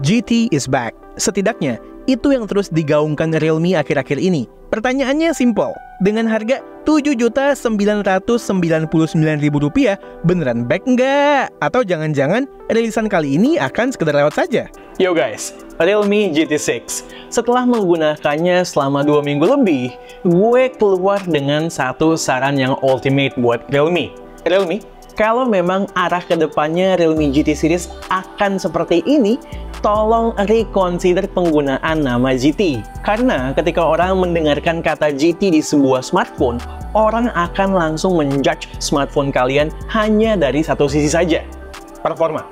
GT is back. Setidaknya, itu yang terus digaungkan Realme akhir-akhir ini. Pertanyaannya simple. Dengan harga Rp7.999.000, beneran back nggak? Atau jangan-jangan rilisan kali ini akan sekedar lewat saja? Yo guys, Realme GT6. Setelah menggunakannya selama 2 minggu lebih, gue keluar dengan satu saran yang ultimate buat Realme. Realme, kalau memang arah kedepannya Realme GT series akan seperti ini, tolong reconsider penggunaan nama GT. Karena ketika orang mendengarkan kata GT di sebuah smartphone, orang akan langsung menjudge smartphone kalian hanya dari satu sisi saja, performa.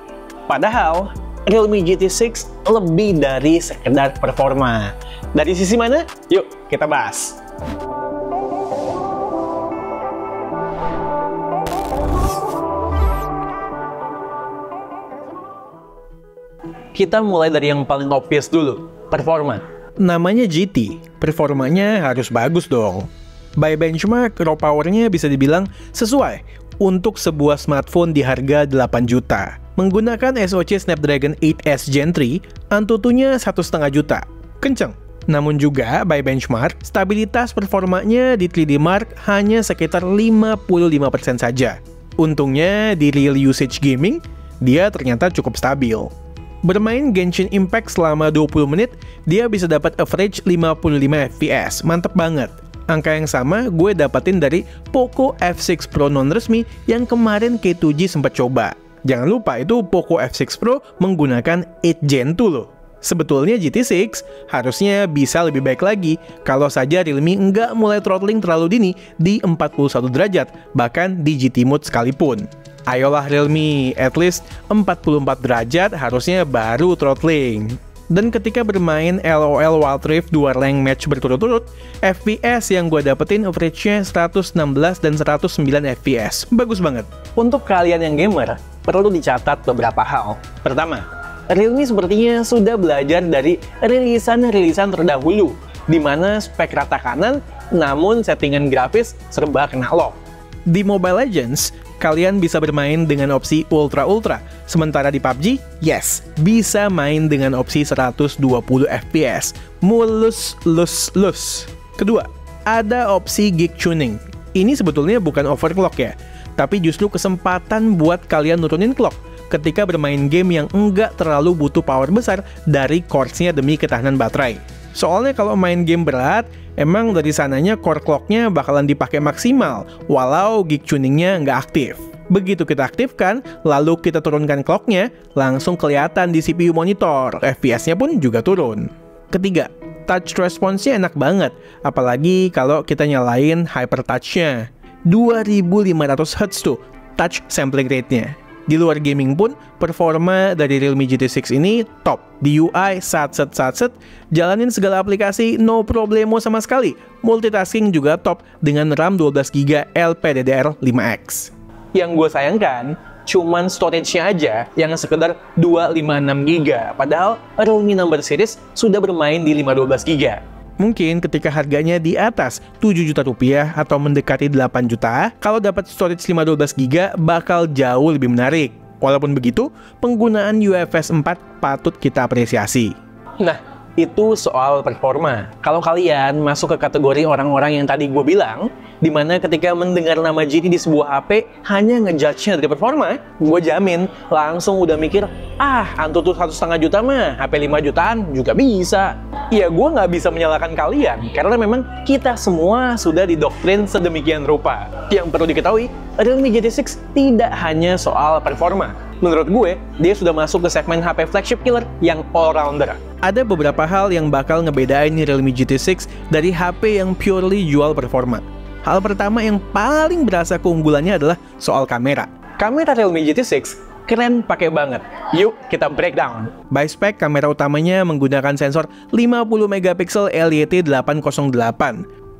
Padahal, Realme GT6 lebih dari sekedar performa. Dari sisi mana? Yuk, kita bahas. Kita mulai dari yang paling obvious dulu, performa. Namanya GT, performanya harus bagus dong. By benchmark, raw powernya bisa dibilang sesuai untuk sebuah smartphone di harga 8 juta. Menggunakan SoC Snapdragon 8S Gen 3, Antutunya 1,5 juta. Kenceng. Namun juga, by benchmark, stabilitas performanya di 3D Mark hanya sekitar 55% saja. Untungnya, di real usage gaming, dia ternyata cukup stabil. Bermain Genshin Impact selama 20 menit, dia bisa dapat average 55 fps. Mantep banget. Angka yang sama gue dapatin dari Poco F6 Pro non-resmi yang kemarin K2G sempat coba. Jangan lupa itu Poco F6 Pro menggunakan 8 Gen 2 loh. Sebetulnya GT6 harusnya bisa lebih baik lagi kalau saja Realme nggak mulai throttling terlalu dini di 41 derajat, bahkan di GT mode sekalipun. Ayolah Realme, at least 44 derajat harusnya baru throttling. Dan ketika bermain LOL Wild Rift 2 rank match berturut-turut, FPS yang gue dapetin average-nya 116 dan 109 FPS. Bagus banget. Untuk kalian yang gamer, perlu dicatat beberapa hal. Pertama, Realme sepertinya sudah belajar dari rilisan-rilisan terdahulu, di mana spek rata kanan, namun settingan grafis serba kena lock. Di Mobile Legends, kalian bisa bermain dengan opsi Ultra. Sementara di PUBG, yes, bisa main dengan opsi 120 FPS. Mulus. Kedua, ada opsi Geek Tuning. Ini sebetulnya bukan overclock ya, tapi justru kesempatan buat kalian nurunin clock ketika bermain game yang enggak terlalu butuh power besar dari cores-nya demi ketahanan baterai. Soalnya kalau main game berat, emang dari sananya core clock-nya bakalan dipakai maksimal, walau Geek Tuning-nya nggak aktif. Begitu kita aktifkan, lalu kita turunkan clock-nya, langsung kelihatan di CPU monitor, FPS-nya pun juga turun. Ketiga, touch response-nya enak banget, apalagi kalau kita nyalain Hyper Touch-nya. 2500 Hz tuh, touch sampling rate-nya. Di luar gaming pun, performa dari Realme GT6 ini top. Di UI, satset, jalanin segala aplikasi no problemo sama sekali. Multitasking juga top dengan RAM 12GB LPDDR5X. Yang gue sayangkan, cuman storage-nya aja yang sekedar 256GB. Padahal Realme Number Series sudah bermain di 512GB. Mungkin ketika harganya di atas 7 juta rupiah atau mendekati 8 juta, kalau dapat storage 512GB bakal jauh lebih menarik. Walaupun begitu, penggunaan UFS 4 patut kita apresiasi. Nah, itu soal performa. Kalau kalian masuk ke kategori orang-orang yang tadi gue bilang, dimana ketika mendengar nama GT di sebuah HP hanya ngejudge-nya dari performa, gue jamin langsung udah mikir, Antutu 1,5 juta mah, HP 5 jutaan juga bisa. Ya gue nggak bisa menyalahkan kalian, karena memang kita semua sudah didoktrin sedemikian rupa. Yang perlu diketahui, Realme GT6 tidak hanya soal performa. Menurut gue, dia sudah masuk ke segmen HP flagship killer yang all-rounder. Ada beberapa hal yang bakal ngebedain Realme GT6 dari HP yang purely jual performa. Hal pertama yang paling berasa keunggulannya adalah soal kamera. Kamera Realme GT6 keren pakai banget. Yuk kita breakdown. By spec, kamera utamanya menggunakan sensor 50MP LYT808.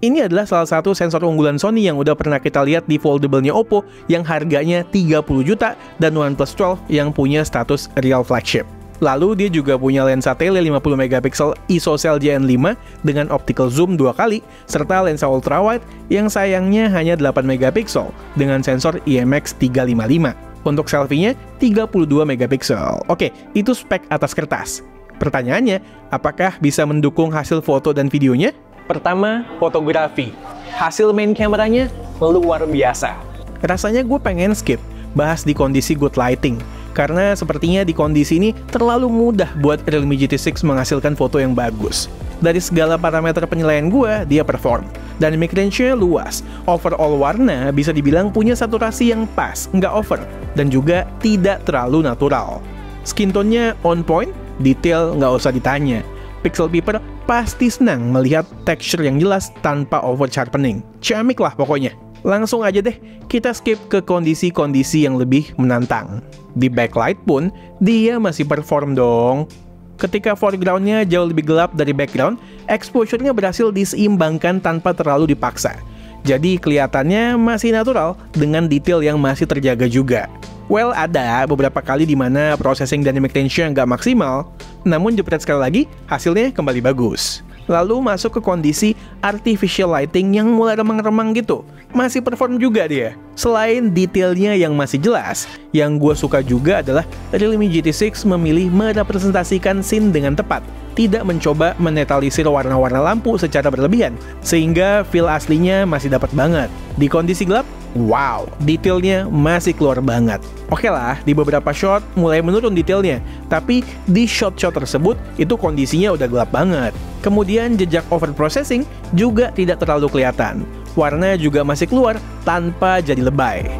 Ini adalah salah satu sensor unggulan Sony yang udah pernah kita lihat di foldable-nya Oppo yang harganya 30 juta dan OnePlus 12 yang punya status real flagship. Lalu dia juga punya lensa tele 50MP ISOCELL JN5 dengan optical zoom 2 kali, serta lensa ultrawide yang sayangnya hanya 8MP dengan sensor IMX355. Untuk selfie-nya 32 megapiksel. Oke, itu spek atas kertas. Pertanyaannya, apakah bisa mendukung hasil foto dan videonya? Pertama, fotografi. Hasil main kameranya luar biasa. Rasanya gue pengen skip bahas di kondisi good lighting, karena sepertinya di kondisi ini terlalu mudah buat Realme GT6 menghasilkan foto yang bagus. Dari segala parameter penilaian gue, dia perform. Dynamic range-nya luas. Overall warna bisa dibilang punya saturasi yang pas, nggak over, dan juga tidak terlalu natural. Skin tone-nya on point, detail nggak usah ditanya. Pixel peeper pasti senang melihat texture yang jelas tanpa over sharpening. Ciamik lah pokoknya. Langsung aja deh, kita skip ke kondisi-kondisi yang lebih menantang. Di backlight pun, dia masih perform dong. Ketika foreground-nya jauh lebih gelap dari background, exposure-nya berhasil diseimbangkan tanpa terlalu dipaksa. Jadi kelihatannya masih natural dengan detail yang masih terjaga juga. Well, ada beberapa kali di mana processing dynamic range-nya nggak maksimal, namun jepret sekali lagi, hasilnya kembali bagus. Lalu masuk ke kondisi artificial lighting yang mulai remang-remang gitu. Masih perform juga dia. Selain detailnya yang masih jelas, yang gue suka juga adalah Realme GT6 memilih merepresentasikan scene dengan tepat, tidak mencoba menetralisir warna-warna lampu secara berlebihan, sehingga feel aslinya masih dapat banget. Di kondisi gelap, wow, detailnya masih keluar banget. Oke lah, di beberapa shot mulai menurun detailnya, tapi di shot-shot tersebut itu kondisinya udah gelap banget. Kemudian jejak overprocessing juga tidak terlalu kelihatan. Warna juga masih keluar tanpa jadi lebay.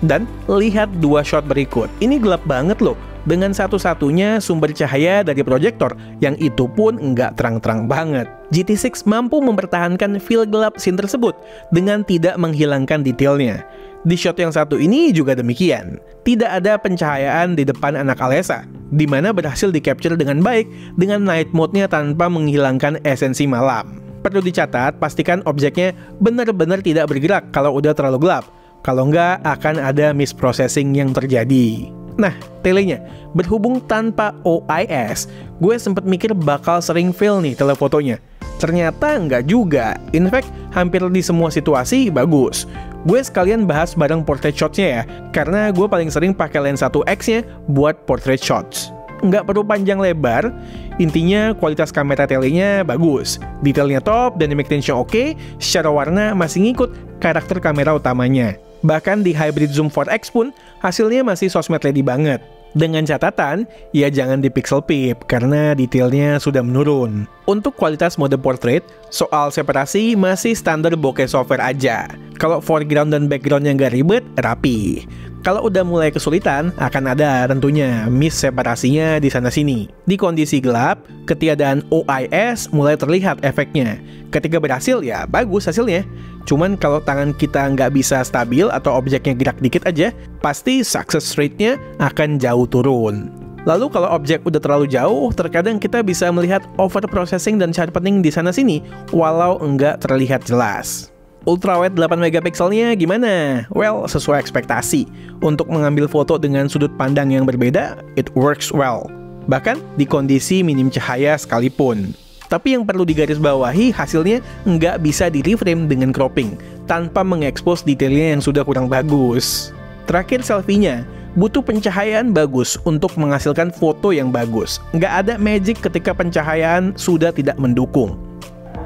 Dan lihat dua shot berikut, ini gelap banget loh. Dengan satu-satunya sumber cahaya dari proyektor, yang itu pun nggak terang-terang banget. GT6 mampu mempertahankan feel gelap scene tersebut dengan tidak menghilangkan detailnya. Di shot yang satu ini juga demikian. Tidak ada pencahayaan di depan anak Alessa, di mana berhasil di-capture dengan baik dengan night mode-nya tanpa menghilangkan esensi malam. Perlu dicatat, pastikan objeknya benar-benar tidak bergerak kalau udah terlalu gelap. Kalau nggak, akan ada misprocessing yang terjadi. Nah, telenya, berhubung tanpa OIS, gue sempet mikir bakal sering fail nih telefotonya. Ternyata nggak juga. In fact, hampir di semua situasi bagus. Gue sekalian bahas bareng portrait shots-nya ya, karena gue paling sering pakai lensa 1x-nya buat portrait shots. Nggak perlu panjang lebar, intinya kualitas kamera telenya bagus, detailnya top, dynamic range-nya oke, secara warna masih ngikut karakter kamera utamanya. Bahkan di hybrid zoom 4x pun, hasilnya masih sosmed ready banget. Dengan catatan, ya jangan di pixel peep karena detailnya sudah menurun. Untuk kualitas mode portrait, soal separasi masih standar bokeh software aja. Kalau foreground dan backgroundnya nggak ribet, rapi. Kalau udah mulai kesulitan, akan ada tentunya miss separasinya di sana-sini. Di kondisi gelap, ketiadaan OIS mulai terlihat efeknya. Ketika berhasil, ya bagus hasilnya. Cuman kalau tangan kita nggak bisa stabil atau objeknya gerak dikit aja, pasti success rate-nya akan jauh turun. Lalu kalau objek udah terlalu jauh, terkadang kita bisa melihat overprocessing dan sharpening di sana-sini, walau nggak terlihat jelas. Ultrawide 8 megapikselnya gimana? Well, sesuai ekspektasi. Untuk mengambil foto dengan sudut pandang yang berbeda, it works well. Bahkan di kondisi minim cahaya sekalipun. Tapi yang perlu digarisbawahi, hasilnya nggak bisa di-reframe dengan cropping, tanpa mengekspos detailnya yang sudah kurang bagus. Terakhir selfie-nya, butuh pencahayaan bagus untuk menghasilkan foto yang bagus. Nggak ada magic ketika pencahayaan sudah tidak mendukung.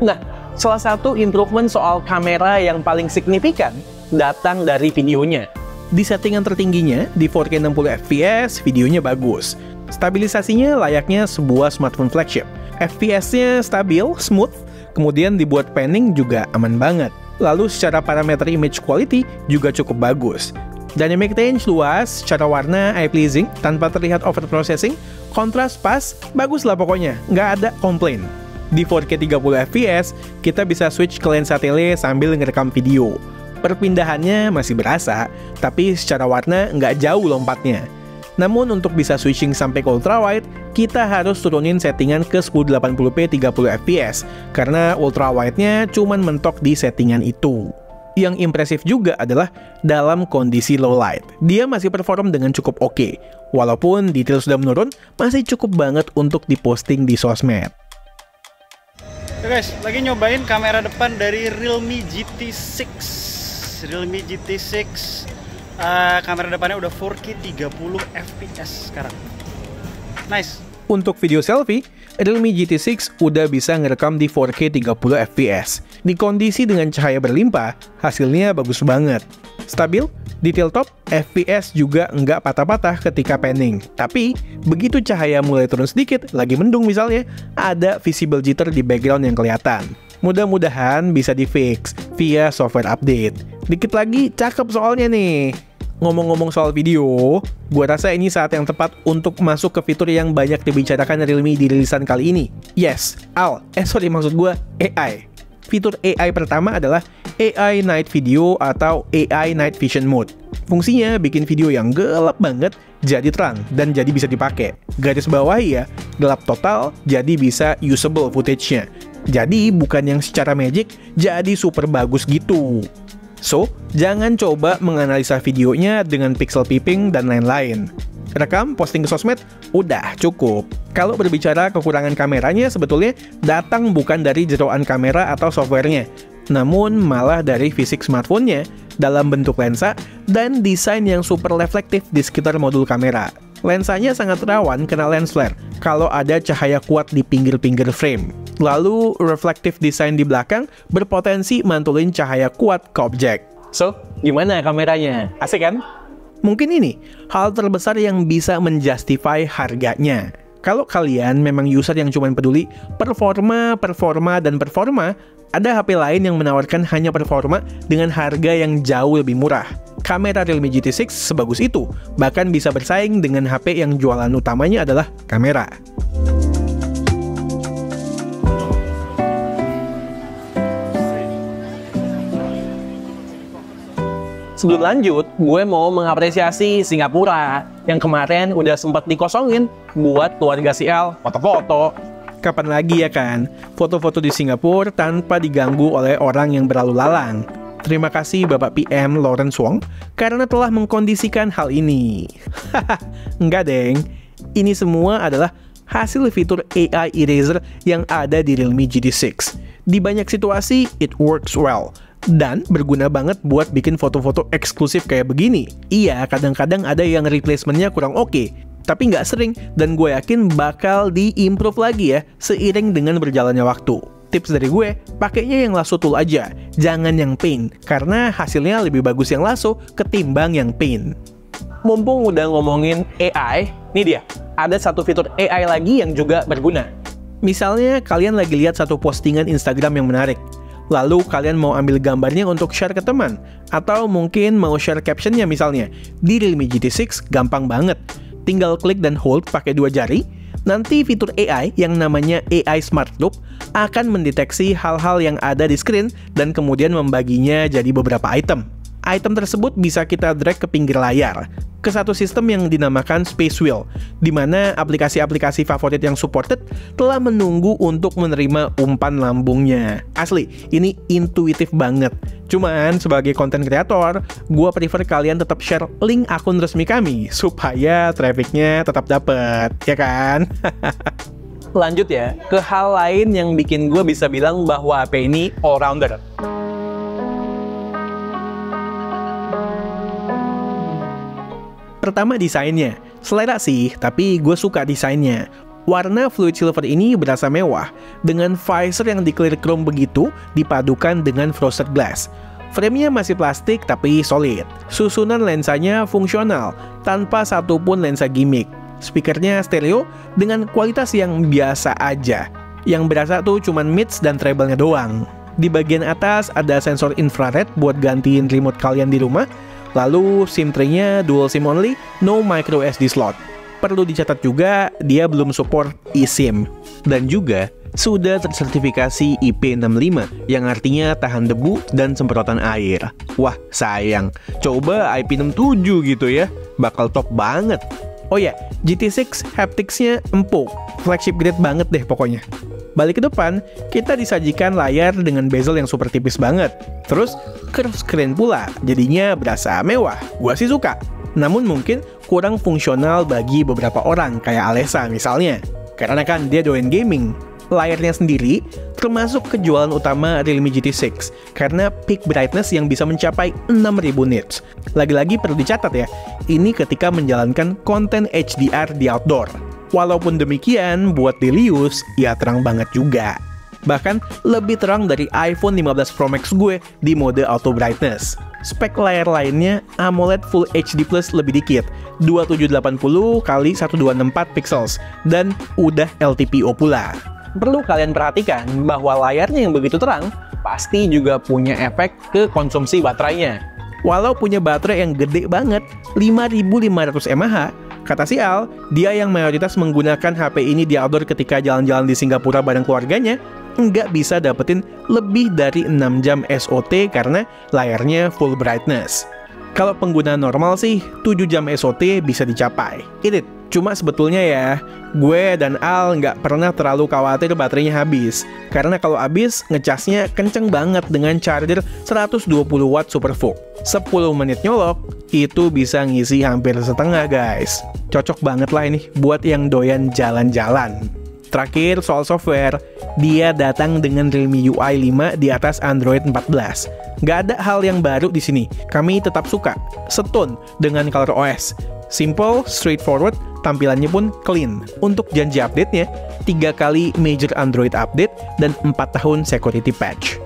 Nah, salah satu improvement soal kamera yang paling signifikan datang dari videonya. Di settingan tertingginya, di 4K 60 fps, videonya bagus. Stabilisasinya layaknya sebuah smartphone flagship. FPS-nya stabil, smooth, kemudian dibuat panning juga aman banget. Lalu secara parameter image quality juga cukup bagus. Dynamic range luas, secara warna eye-pleasing, tanpa terlihat overprocessing, kontras pas, bagus lah pokoknya, nggak ada komplain. Di 4K 30 fps, kita bisa switch ke lensa tele sambil ngerekam video. Perpindahannya masih berasa, tapi secara warna nggak jauh lompatnya. Namun untuk bisa switching sampai ke ultrawide, kita harus turunin settingan ke 1080p 30 fps, karena ultrawide-nya cuman mentok di settingan itu. Yang impresif juga adalah dalam kondisi low light. Dia masih perform dengan cukup oke. Walaupun detail sudah menurun, masih cukup banget untuk diposting di sosmed. Oke guys, lagi nyobain kamera depan dari Realme GT6. Realme GT6 kamera depannya udah 4K 30 fps sekarang. Nice. Untuk video selfie, Realme GT6 udah bisa ngerekam di 4K 30 fps. Di kondisi dengan cahaya berlimpah, hasilnya bagus banget. Stabil, detail top, FPS juga nggak patah-patah ketika panning. Tapi, begitu cahaya mulai turun sedikit, lagi mendung misalnya, ada visible jitter di background yang kelihatan. Mudah-mudahan bisa di-fix via software update. Dikit lagi, cakep soalnya nih. Ngomong-ngomong soal video, gue rasa ini saat yang tepat untuk masuk ke fitur yang banyak dibicarakan Realme di rilisan kali ini. Yes, maksud gue AI. Fitur AI pertama adalah AI Night Video atau AI Night Vision Mode. Fungsinya bikin video yang gelap banget jadi terang dan jadi bisa dipakai. Garis bawahi ya, gelap total jadi bisa usable footage-nya. Jadi bukan yang secara magic jadi super bagus gitu. So, jangan coba menganalisa videonya dengan pixel peeping dan lain-lain. Rekam, posting ke sosmed, udah cukup. Kalau berbicara kekurangan kameranya sebetulnya datang bukan dari jeroan kamera atau softwarenya, namun malah dari fisik smartphone-nya dalam bentuk lensa dan desain yang super reflektif di sekitar modul kamera. Lensanya sangat rawan kena lens flare kalau ada cahaya kuat di pinggir-pinggir frame. Lalu, reflective design di belakang berpotensi mantulin cahaya kuat ke objek. So, gimana kameranya? Asik kan? Mungkin ini hal terbesar yang bisa menjustify harganya. Kalau kalian memang user yang cuma peduli performa, ada HP lain yang menawarkan hanya performa dengan harga yang jauh lebih murah. Kamera Realme GT6 sebagus itu, bahkan bisa bersaing dengan HP yang jualan utamanya adalah kamera. Sebelum lanjut, gue mau mengapresiasi Singapura yang kemarin udah sempat dikosongin buat keluarga Sial foto-foto. Kapan lagi ya kan, foto-foto di Singapura tanpa diganggu oleh orang yang berlalu lalang. Terima kasih Bapak PM Lawrence Wong karena telah mengkondisikan hal ini. Enggak deng, ini semua adalah hasil fitur AI Eraser yang ada di Realme GT6. Di banyak situasi, it works well. Dan berguna banget buat bikin foto-foto eksklusif kayak begini. Iya, kadang-kadang ada yang replacementnya kurang oke, tapi nggak sering, dan gue yakin bakal di-improve lagi ya, seiring dengan berjalannya waktu. Tips dari gue, pakainya yang lasso tool aja, jangan yang paint, karena hasilnya lebih bagus yang lasso ketimbang yang paint. Mumpung udah ngomongin AI, nih dia, ada satu fitur AI lagi yang juga berguna. Misalnya, kalian lagi lihat satu postingan Instagram yang menarik, lalu kalian mau ambil gambarnya untuk share ke teman, atau mungkin mau share captionnya misalnya. Di Realme GT6 gampang banget, tinggal klik dan hold pakai 2 jari. Nanti fitur AI yang namanya AI Smart Loop akan mendeteksi hal-hal yang ada di screen dan kemudian membaginya jadi beberapa item. Item tersebut bisa kita drag ke pinggir layar, ke satu sistem yang dinamakan Space Wheel, di mana aplikasi-aplikasi favorit yang supported telah menunggu untuk menerima umpan lambungnya. Asli, ini intuitif banget. Cuman, sebagai konten kreator, gue prefer kalian tetap share link akun resmi kami, supaya trafficnya tetap dapet, ya kan? Lanjut ya, ke hal lain yang bikin gue bisa bilang bahwa HP ini all-rounder. Pertama desainnya, selera sih, tapi gue suka desainnya. Warna fluid silver ini berasa mewah, dengan visor yang di clear chrome begitu dipadukan dengan frosted glass. Framenya masih plastik tapi solid. Susunan lensanya fungsional, tanpa satupun lensa gimmick. Speakernya stereo dengan kualitas yang biasa aja. Yang berasa tuh cuman mids dan treble-nya doang. Di bagian atas ada sensor infrared buat gantiin remote kalian di rumah. Lalu SIM tray-nya dual SIM only, no micro SD slot. Perlu dicatat juga, dia belum support eSIM. Dan juga sudah tersertifikasi IP65, yang artinya tahan debu dan semprotan air. Wah, sayang. Coba IP67 gitu ya, bakal top banget. Oh ya, GT6 haptics-nya empuk, flagship grade banget deh pokoknya. Balik ke depan, kita disajikan layar dengan bezel yang super tipis banget. Terus, curve screen pula, jadinya berasa mewah. Gua sih suka. Namun mungkin kurang fungsional bagi beberapa orang, kayak Alessa misalnya. Karena kan dia doyan gaming. Layarnya sendiri termasuk kejualan utama Realme GT6 karena peak brightness yang bisa mencapai 6000 nits. Lagi-lagi perlu dicatat ya, ini ketika menjalankan konten HDR di outdoor. Walaupun demikian, buat daily use, ya terang banget juga. Bahkan lebih terang dari iPhone 15 Pro Max gue di mode auto brightness. Spek layar lainnya AMOLED Full HD Plus lebih dikit, 2780 x 1264 pixels, dan udah LTPO pula. Perlu kalian perhatikan bahwa layarnya yang begitu terang pasti juga punya efek ke konsumsi baterainya. Walau punya baterai yang gede banget, 5500 mAh, kata si Al, dia yang mayoritas menggunakan HP ini di outdoor ketika jalan-jalan di Singapura bareng keluarganya, nggak bisa dapetin lebih dari 6 jam SOT karena layarnya full brightness. Kalau pengguna normal sih, 7 jam SOT bisa dicapai. Cuma sebetulnya ya, gue dan Al nggak pernah terlalu khawatir baterainya habis. Karena kalau habis, ngecasnya kenceng banget dengan charger 120 watt SuperVOOC. 10 menit nyolok, itu bisa ngisi hampir setengah guys. Cocok banget lah ini buat yang doyan jalan-jalan. Terakhir, soal software, dia datang dengan Realme UI 5 di atas Android 14. Nggak ada hal yang baru di sini. Kami tetap suka, setune dengan ColorOS. Simple, straightforward, tampilannya pun clean. Untuk janji update-nya, 3 kali major Android update dan 4 tahun security patch.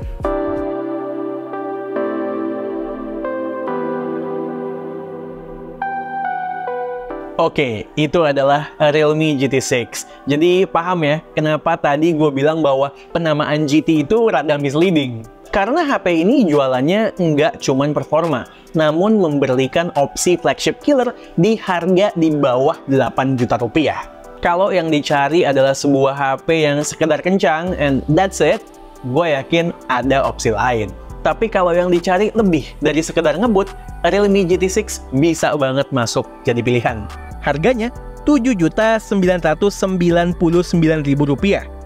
Oke, itu adalah Realme GT6. Jadi paham ya kenapa tadi gue bilang bahwa penamaan GT itu rada misleading. Karena HP ini jualannya nggak cuman performa, namun memberikan opsi flagship killer di harga di bawah 8 juta rupiah. Kalau yang dicari adalah sebuah HP yang sekedar kencang and that's it, gue yakin ada opsi lain. Tapi kalau yang dicari lebih dari sekedar ngebut, Realme GT6 bisa banget masuk jadi pilihan. Harganya Rp7.999.000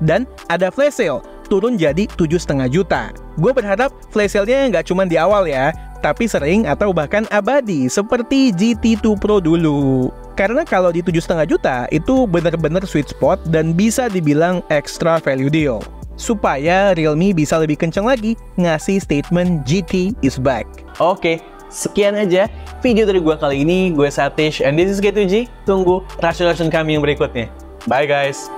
dan ada flash sale, turun jadi 7,5 juta. Gue berharap flash sale-nya nggak cuma di awal ya, tapi sering atau bahkan abadi seperti GT2 Pro dulu. Karena kalau di 7,5 juta itu bener-bener sweet spot dan bisa dibilang extra value deal. Supaya Realme bisa lebih kenceng lagi ngasih statement GT is back. Oke, sekian aja video dari gue kali ini. Gue Satish and this is G2G. Tunggu reaction kami yang berikutnya. Bye guys.